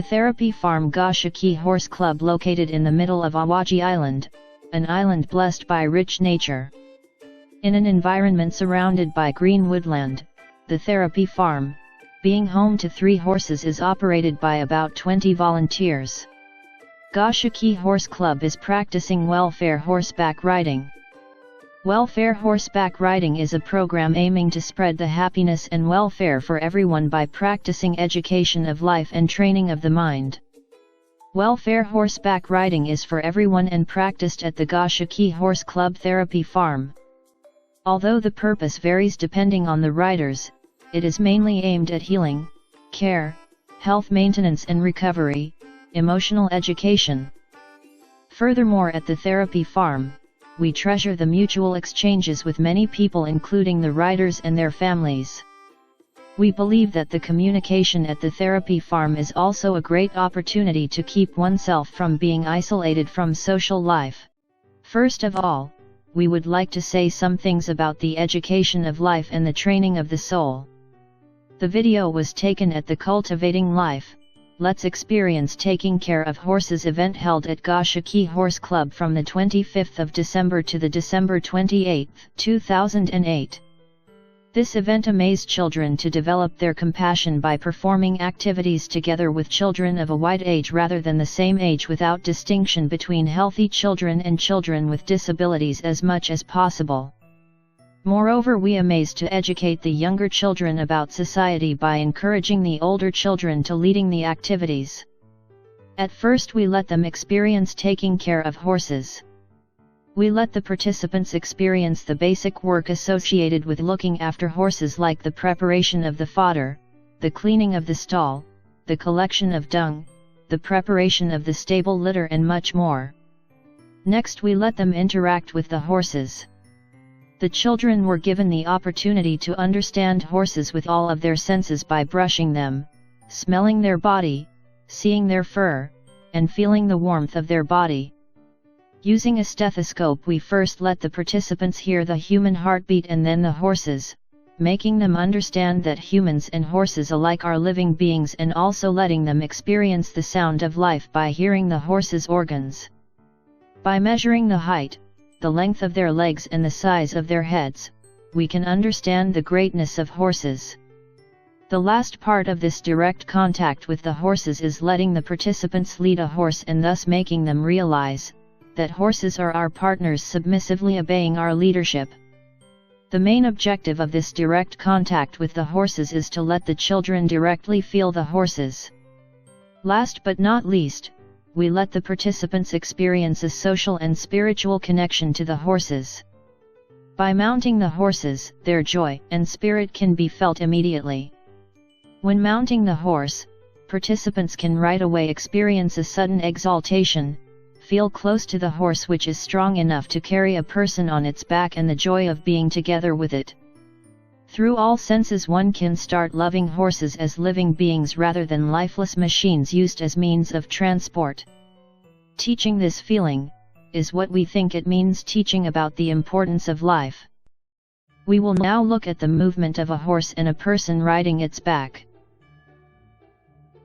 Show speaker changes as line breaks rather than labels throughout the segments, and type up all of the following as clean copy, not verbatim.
The therapy farm Goshiki Horse Club located in the middle of Awaji Island, an island blessed by rich nature. In an environment surrounded by green woodland, the therapy farm, being home to 3 horses, is operated by about 20 volunteers. Goshiki Horse Club is practicing welfare horseback riding. Welfare horseback riding is a program aiming to spread the happiness and welfare for everyone by practicing education of life and training of the mind. Welfare horseback riding is for everyone and practiced at the Goshiki Horse Club therapy farm. Although the purpose varies depending on the riders, it is mainly aimed at healing, care, health maintenance and recovery, emotional education. Furthermore, at the therapy farm, we treasure the mutual exchanges with many people, including the riders and their families. We believe that the communication at the therapy farm is also a great opportunity to keep oneself from being isolated from social life. First of all, we would like to say some things about the education of life and the training of the soul. The video was taken at the Cultivating Life, Let's Experience Taking Care of Horses event held at Goshiki Horse Club from the 25th of December to the December 28, 2008. This event amazed children to develop their compassion by performing activities together with children of a wide age rather than the same age, without distinction between healthy children and children with disabilities as much as possible. Moreover, we amazed to educate the younger children about society by encouraging the older children to leading the activities. At first we let them experience taking care of horses. We let the participants experience the basic work associated with looking after horses, like the preparation of the fodder, the cleaning of the stall, the collection of dung, the preparation of the stable litter and much more. Next we let them interact with the horses. The children were given the opportunity to understand horses with all of their senses by brushing them, smelling their body, seeing their fur, and feeling the warmth of their body. Using a stethoscope, we first let the participants hear the human heartbeat and then the horses, making them understand that humans and horses alike are living beings, and also letting them experience the sound of life by hearing the horses' organs. By measuring the height, the length of their legs and the size of their heads, we can understand the greatness of horses. The last part of this direct contact with the horses is letting the participants lead a horse, and thus making them realize that horses are our partners, submissively obeying our leadership. The main objective of this direct contact with the horses is to let the children directly feel the horses. Last but not least, we let the participants experience a social and spiritual connection to the horses. By mounting the horses, their joy and spirit can be felt immediately. When mounting the horse, participants can right away experience a sudden exaltation, feel close to the horse, which is strong enough to carry a person on its back, and the joy of being together with it. Through all senses one can start loving horses as living beings rather than lifeless machines used as means of transport. Teaching this feeling is what we think it means teaching about the importance of life. We will now look at the movement of a horse and a person riding its back.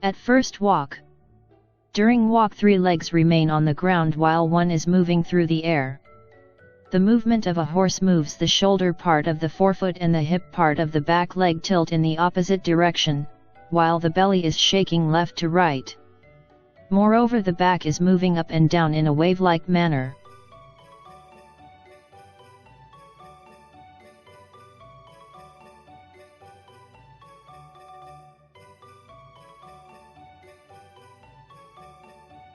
At first walk. During walk, 3 legs remain on the ground while one is moving through the air. The movement of a horse moves the shoulder part of the forefoot and the hip part of the back leg tilt in the opposite direction, while the belly is shaking left to right. Moreover, the back is moving up and down in a wave-like manner.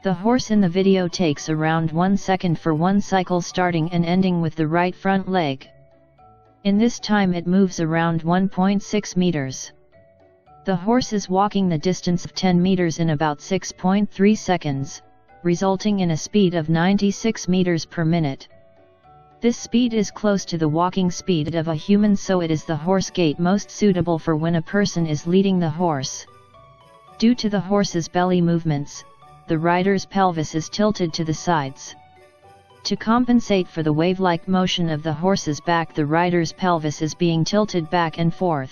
The horse in the video takes around 1 second for one cycle, starting and ending with the right front leg. In this time it moves around 1.6 meters. The horse is walking the distance of 10 meters in about 6.3 seconds, resulting in a speed of 96 meters per minute. This speed is close to the walking speed of a human, so it is the horse gait most suitable for when a person is leading the horse. Due to the horse's belly movements, the rider's pelvis is tilted to the sides. To compensate for the wave-like motion of the horse's back, the rider's pelvis is being tilted back and forth.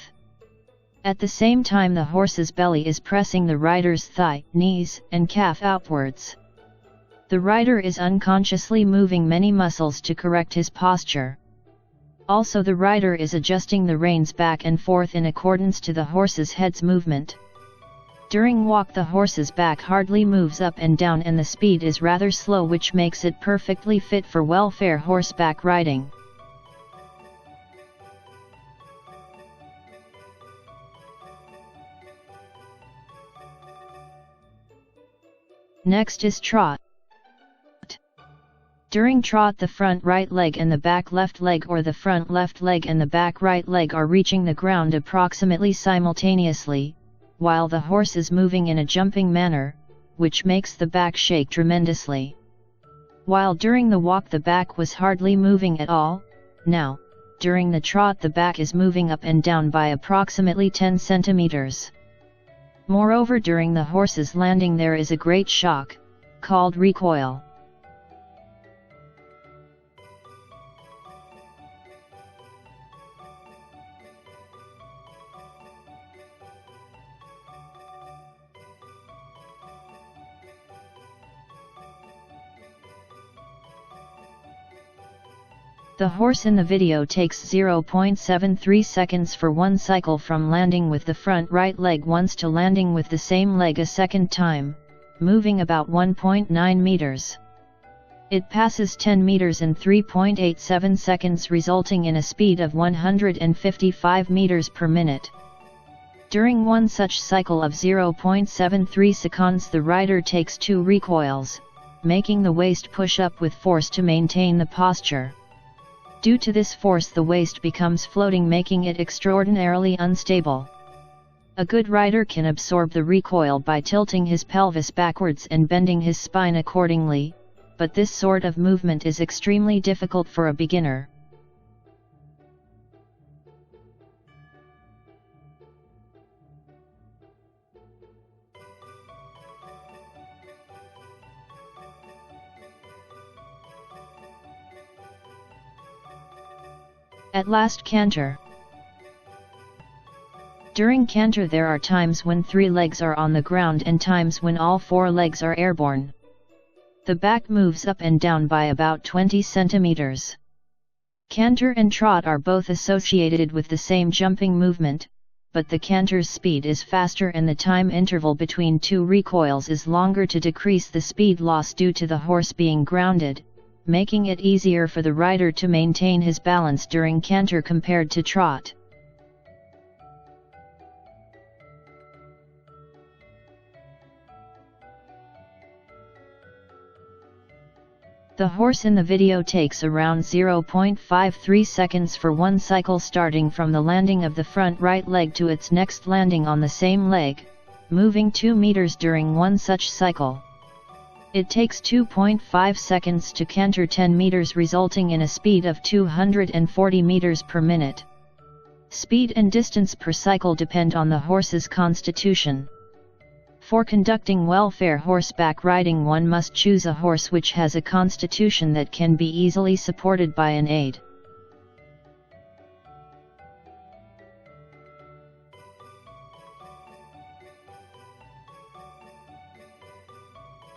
At the same time the horse's belly is pressing the rider's thigh, knees, and calf outwards. The rider is unconsciously moving many muscles to correct his posture. Also the rider is adjusting the reins back and forth in accordance to the horse's head's movement. During walk the horse's back hardly moves up and down and the speed is rather slow, which makes it perfectly fit for welfare horseback riding. Next is trot. During trot the front right leg and the back left leg, or the front left leg and the back right leg, are reaching the ground approximately simultaneously, while the horse is moving in a jumping manner, which makes the back shake tremendously. While during the walk the back was hardly moving at all, now, during the trot the back is moving up and down by approximately 10 centimeters. Moreover, during the horse's landing there is a great shock, called recoil. The horse in the video takes 0.73 seconds for one cycle from landing with the front right leg once to landing with the same leg a second time, moving about 1.9 meters. It passes 10 meters in 3.87 seconds, resulting in a speed of 155 meters per minute. During one such cycle of 0.73 seconds the rider takes 2 recoils, making the waist push up with force to maintain the posture. Due to this force the waist becomes floating, making it extraordinarily unstable. A good rider can absorb the recoil by tilting his pelvis backwards and bending his spine accordingly, but this sort of movement is extremely difficult for a beginner. At last, canter. During canter there are times when 3 legs are on the ground and times when all 4 legs are airborne. The back moves up and down by about 20 centimeters. Canter and trot are both associated with the same jumping movement, but the canter's speed is faster and the time interval between 2 recoils is longer to decrease the speed loss due to the horse being grounded, making it easier for the rider to maintain his balance during canter compared to trot. The horse in the video takes around 0.53 seconds for one cycle, starting from the landing of the front right leg to its next landing on the same leg, moving 2 meters during one such cycle. It takes 2.5 seconds to canter 10 meters, resulting in a speed of 240 meters per minute. Speed and distance per cycle depend on the horse's constitution. For conducting welfare horseback riding one must choose a horse which has a constitution that can be easily supported by an aid.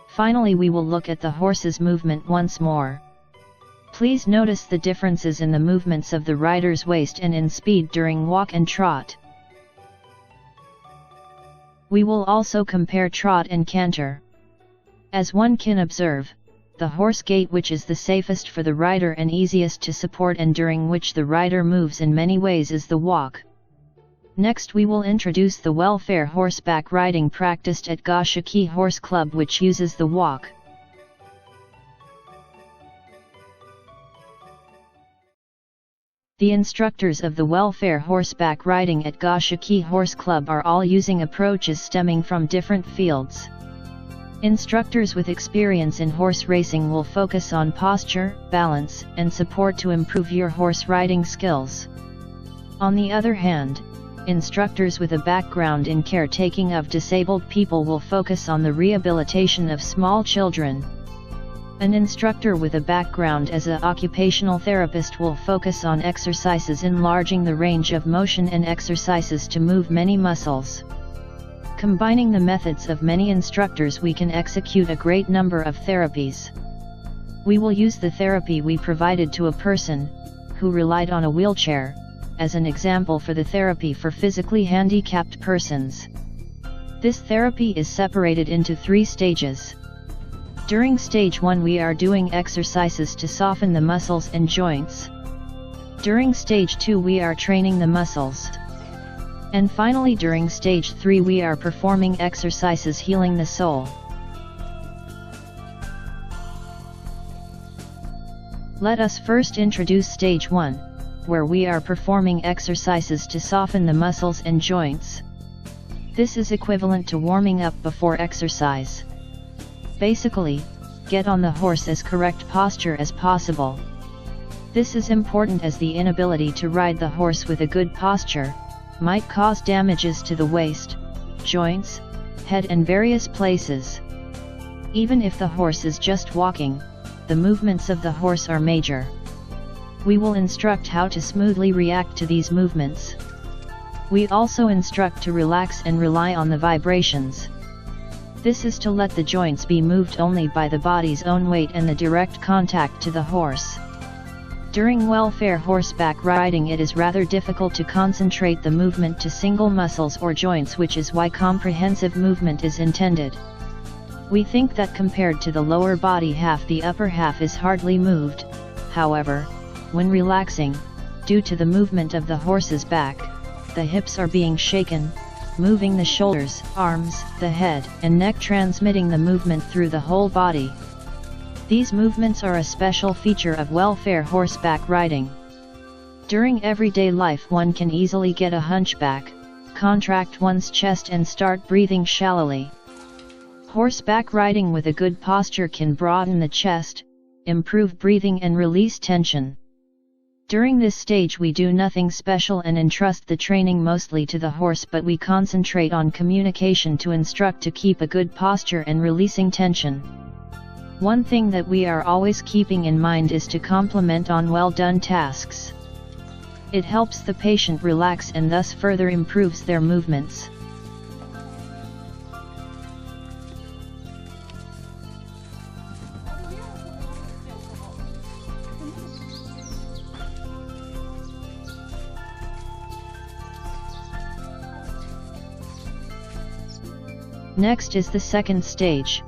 Finally, we will look at the horse's movement once more. Please notice the differences in the movements of the rider's waist and in speed during walk and trot. We will also compare trot and canter. As one can observe, the horse gait which is the safest for the rider and easiest to support and during which the rider moves in many ways is the walk. Next we will introduce the welfare horseback riding practiced at Goshiki Horse Club, which uses the walk. The instructors of the welfare horseback riding at Goshiki Horse Club are all using approaches stemming from different fields. Instructors with experience in horse racing will focus on posture, balance, and support to improve your horse riding skills. On the other hand, instructors with a background in caretaking of disabled people will focus on the rehabilitation of small children. An instructor with a background as an occupational therapist will focus on exercises enlarging the range of motion and exercises to move many muscles. Combining the methods of many instructors, we can execute a great number of therapies. We will use the therapy we provided to a person who relied on a wheelchair as an example for the therapy for physically handicapped persons. This therapy is separated into 3 stages. During stage 1 we are doing exercises to soften the muscles and joints. During stage 2 we are training the muscles. And finally during stage 3 we are performing exercises healing the soul. Let us first introduce stage 1, where we are performing exercises to soften the muscles and joints. This is equivalent to warming up before exercise. Basically, get on the horse as correct posture as possible. This is important as the inability to ride the horse with a good posture might cause damages to the waist, joints, head and various places. Even if the horse is just walking, the movements of the horse are major. We will instruct how to smoothly react to these movements. We also instruct to relax and rely on the vibrations. This is to let the joints be moved only by the body's own weight and the direct contact to the horse. During welfare horseback riding it is rather difficult to concentrate the movement to single muscles or joints, which is why comprehensive movement is intended. We think that compared to the lower body half, the upper half is hardly moved. However, when relaxing, due to the movement of the horse's back, the hips are being shaken, moving the shoulders, arms, the head, and neck, transmitting the movement through the whole body. These movements are a special feature of welfare horseback riding. During everyday life one can easily get a hunchback, contract one's chest and start breathing shallowly. Horseback riding with a good posture can broaden the chest, improve breathing and release tension. During this stage we do nothing special and entrust the training mostly to the horse, but we concentrate on communication to instruct to keep a good posture and releasing tension. One thing that we are always keeping in mind is to compliment on well-done tasks. It helps the patient relax and thus further improves their movements. Next is the second stage,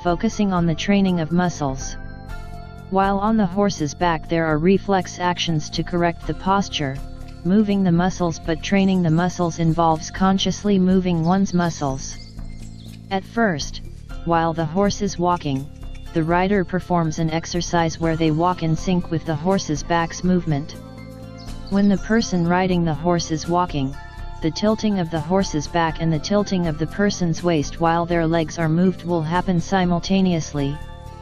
focusing on the training of muscles. While on the horse's back there are reflex actions to correct the posture, moving the muscles, but training the muscles involves consciously moving one's muscles. At first, while the horse is walking, the rider performs an exercise where they walk in sync with the horse's back's movement. When the person riding the horse is walking, the tilting of the horse's back and the tilting of the person's waist while their legs are moved will happen simultaneously,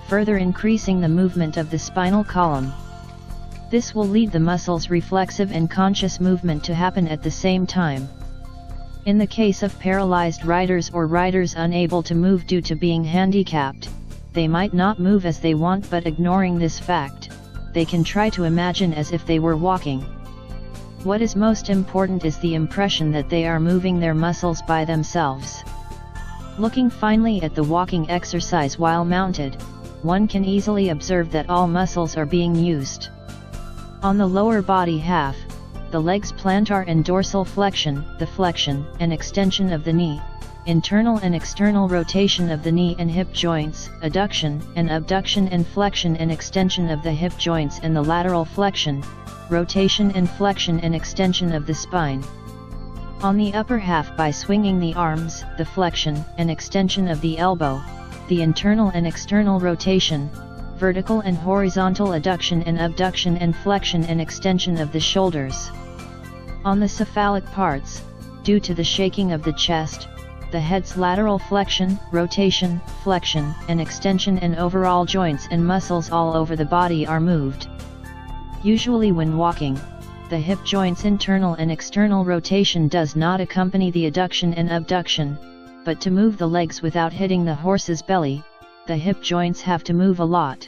further increasing the movement of the spinal column. This will lead the muscles' reflexive and conscious movement to happen at the same time. In the case of paralyzed riders or riders unable to move due to being handicapped, they might not move as they want, but ignoring this fact, they can try to imagine as if they were walking. What is most important is the impression that they are moving their muscles by themselves. Looking finally at the walking exercise while mounted, one can easily observe that all muscles are being used. On the lower body half, the legs' plantar and dorsal flexion, the flexion and extension of the knee, internal and external rotation of the knee and hip joints, adduction and abduction and flexion and extension of the hip joints, and the lateral flexion, rotation and flexion and extension of the spine. On the upper half, by swinging the arms, the flexion and extension of the elbow, the internal and external rotation, vertical and horizontal adduction and abduction and flexion and extension of the shoulders. On the cephalic parts, due to the shaking of the chest, the head's lateral flexion, rotation, flexion and extension, and overall joints and muscles all over the body are moved. Usually when walking, the hip joints' internal and external rotation does not accompany the adduction and abduction, but to move the legs without hitting the horse's belly, the hip joints have to move a lot.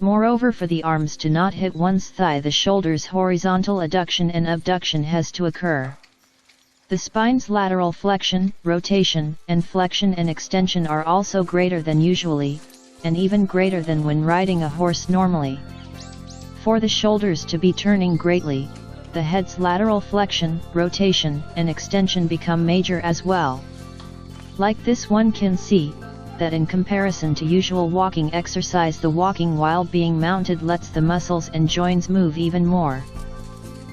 Moreover, for the arms to not hit one's thigh, the shoulders' horizontal adduction and abduction has to occur. The spine's lateral flexion, rotation, and flexion and extension are also greater than usually, and even greater than when riding a horse normally. For the shoulders to be turning greatly, the head's lateral flexion, rotation, and extension become major as well. Like this, one can see that in comparison to usual walking exercise, the walking while being mounted lets the muscles and joints move even more.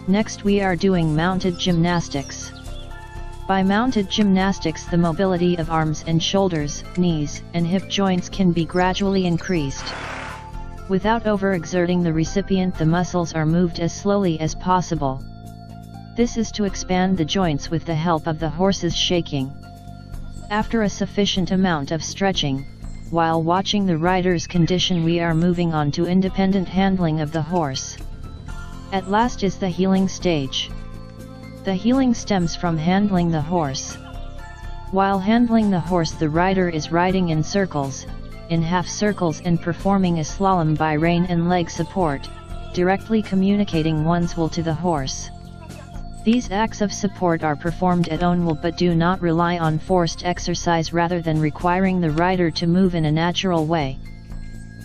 Next, we are doing mounted gymnastics. By mounted gymnastics, the mobility of arms and shoulders, knees, and hip joints can be gradually increased. Without overexerting the recipient, the muscles are moved as slowly as possible. This is to expand the joints with the help of the horse's shaking. After a sufficient amount of stretching, while watching the rider's condition, we are moving on to independent handling of the horse. At last is the healing stage. The healing stems from handling the horse. While handling the horse, the rider is riding in circles, in half circles, and performing a slalom by rein and leg support, directly communicating one's will to the horse. These acts of support are performed at own will but do not rely on forced exercise, rather than requiring the rider to move in a natural way.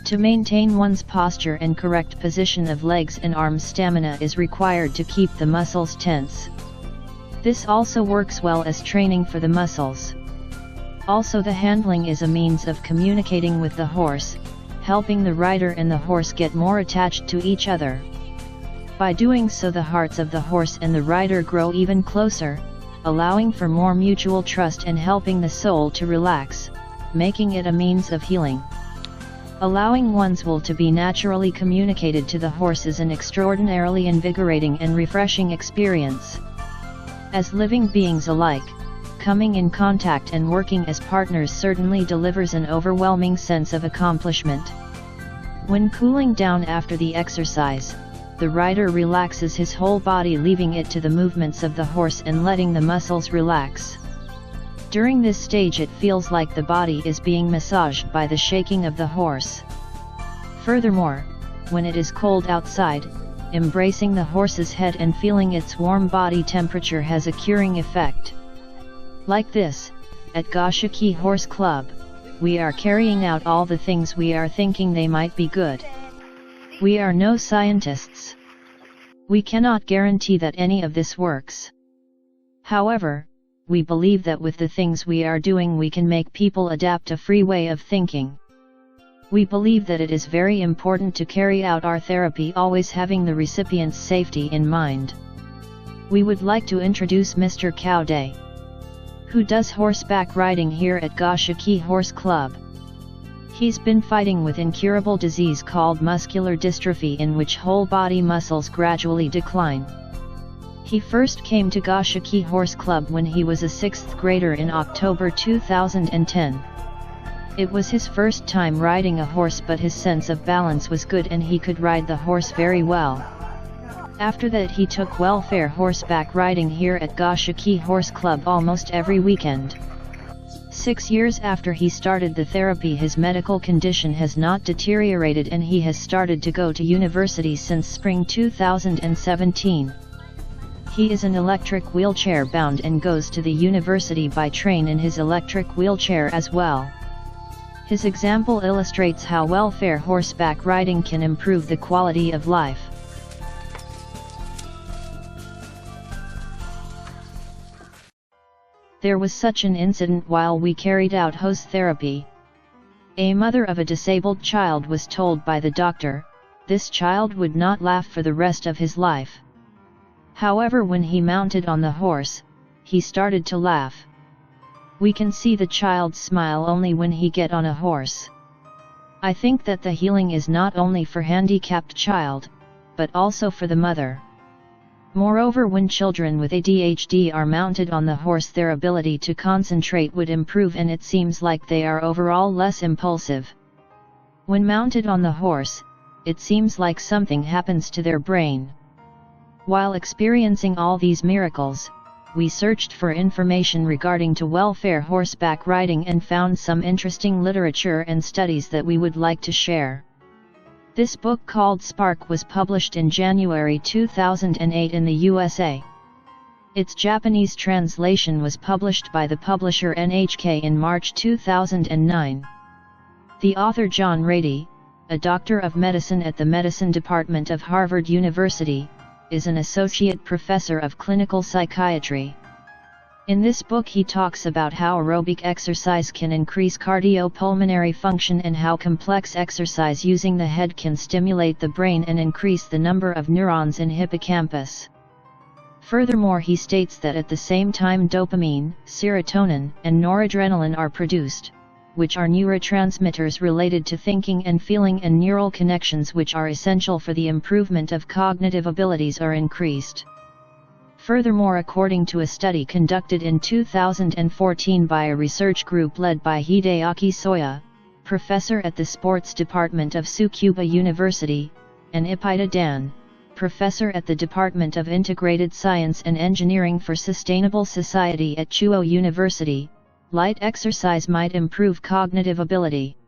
To maintain one's posture and correct position of legs and arms, stamina is required to keep the muscles tense. This also works well as training for the muscles. Also, the handling is a means of communicating with the horse, helping the rider and the horse get more attached to each other. By doing so, the hearts of the horse and the rider grow even closer, allowing for more mutual trust and helping the soul to relax, making it a means of healing. Allowing one's will to be naturally communicated to the horse is an extraordinarily invigorating and refreshing experience. As living beings alike, coming in contact and working as partners certainly delivers an overwhelming sense of accomplishment. When cooling down after the exercise, the rider relaxes his whole body, leaving it to the movements of the horse and letting the muscles relax. During this stage, it feels like the body is being massaged by the shaking of the horse. Furthermore, when it is cold outside, embracing the horse's head and feeling its warm body temperature has a curing effect. Like this, at Goshiki Horse Club, we are carrying out all the things we are thinking they might be good. We are no scientists. We cannot guarantee that any of this works. However, we believe that with the things we are doing, we can make people adapt a free way of thinking. We believe that it is very important to carry out our therapy always having the recipient's safety in mind. We would like to introduce Mr. Cowday, who does horseback riding here at Goshiki Horse Club. He's been fighting with incurable disease called muscular dystrophy, in which whole body muscles gradually decline. He first came to Goshiki Horse Club when he was a 6th grader in October 2010. It was his first time riding a horse, but his sense of balance was good and he could ride the horse very well. After that, he took welfare horseback riding here at Goshiki Horse Club almost every weekend. 6 years after he started the therapy, his medical condition has not deteriorated and he has started to go to university since spring 2017. He is an electric wheelchair bound and goes to the university by train in his electric wheelchair as well. His example illustrates how welfare horseback riding can improve the quality of life. There was such an incident while we carried out hose therapy. A mother of a disabled child was told by the doctor, this child would not laugh for the rest of his life. However, when he mounted on the horse, he started to laugh. We can see the child smile only when he get on a horse. I think that the healing is not only for handicapped child, but also for the mother. Moreover, when children with ADHD are mounted on the horse, their ability to concentrate would improve and it seems like they are overall less impulsive. When mounted on the horse, it seems like something happens to their brain. While experiencing all these miracles, we searched for information regarding to welfare horseback riding and found some interesting literature and studies that we would like to share. This book called Spark was published in January 2008 in the USA. Its Japanese translation was published by the publisher NHK in March 2009. The author John Rady, a doctor of medicine at the medicine department of Harvard University, is an associate professor of clinical psychiatry. In this book he talks about how aerobic exercise can increase cardiopulmonary function and how complex exercise using the head can stimulate the brain and increase the number of neurons in hippocampus. Furthermore, he states that at the same time dopamine, serotonin, and noradrenaline are produced, which are neurotransmitters related to thinking and feeling, and neural connections which are essential for the improvement of cognitive abilities are increased. Furthermore, according to a study conducted in 2014 by a research group led by Hideaki Soya, professor at the sports department of Tsukuba University, and Ipida Dan, professor at the Department of Integrated Science and Engineering for Sustainable Society at Chuo University, light exercise might improve cognitive ability.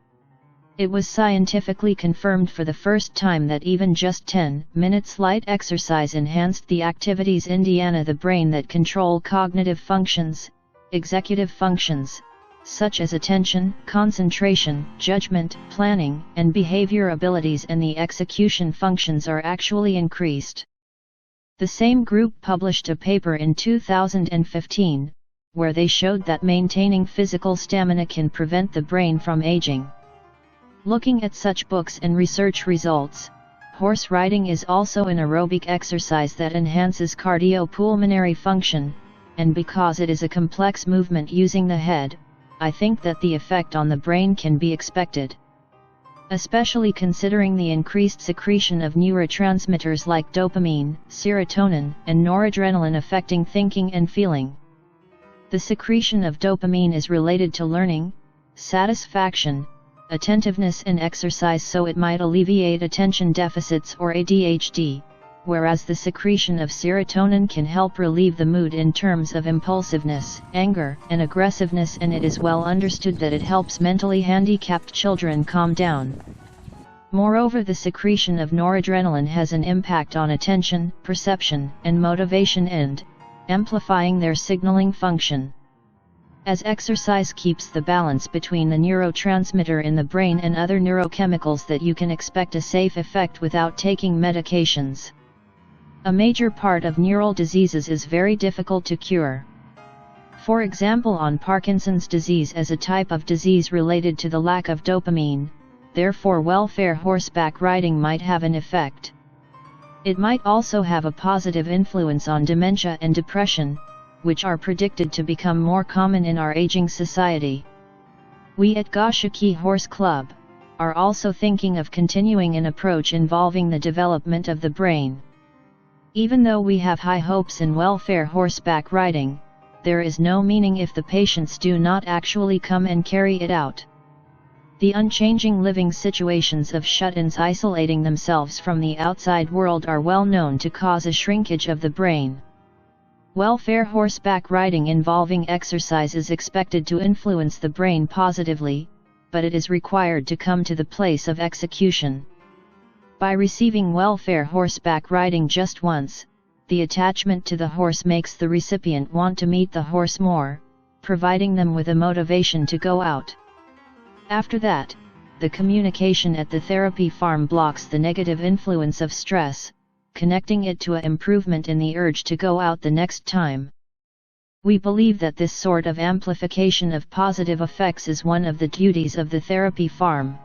It was scientifically confirmed for the first time that even just 10 minutes light exercise enhanced the activities in the brain that control cognitive functions, executive functions, such as attention, concentration, judgment, planning, and behavior abilities, and the execution functions are actually increased. The same group published a paper in 2015, where they showed that maintaining physical stamina can prevent the brain from aging. Looking at such books and research results, horse riding is also an aerobic exercise that enhances cardiopulmonary function, and because it is a complex movement using the head, I think that the effect on the brain can be expected. Especially considering the increased secretion of neurotransmitters like dopamine, serotonin, and noradrenaline affecting thinking and feeling. The secretion of dopamine is related to learning, satisfaction, attentiveness and exercise, so it might alleviate attention deficits or ADHD, whereas the secretion of serotonin can help relieve the mood in terms of impulsiveness, anger, and aggressiveness, and it is well understood that it helps mentally handicapped children calm down. Moreover, the secretion of noradrenaline has an impact on attention, perception, and motivation, and amplifying their signaling function. As exercise keeps the balance between the neurotransmitter in the brain and other neurochemicals, that you can expect a safe effect without taking medications. A major part of neural diseases is very difficult to cure. For example, on Parkinson's disease as a type of disease related to the lack of dopamine, therefore welfare horseback riding might have an effect. It might also have a positive influence on dementia and depression, which are predicted to become more common in our aging society. We at Goshiki Horse Club are also thinking of continuing an approach involving the development of the brain. Even though we have high hopes in welfare horseback riding, there is no meaning if the patients do not actually come and carry it out. The unchanging living situations of shut-ins isolating themselves from the outside world are well known to cause a shrinkage of the brain. Welfare horseback riding involving exercise is expected to influence the brain positively, but it is required to come to the place of execution. By receiving welfare horseback riding just once, the attachment to the horse makes the recipient want to meet the horse more, providing them with a motivation to go out. After that, the communication at the therapy farm blocks the negative influence of stress, connecting it to an improvement in the urge to go out the next time. We believe that this sort of amplification of positive effects is one of the duties of the therapy farm.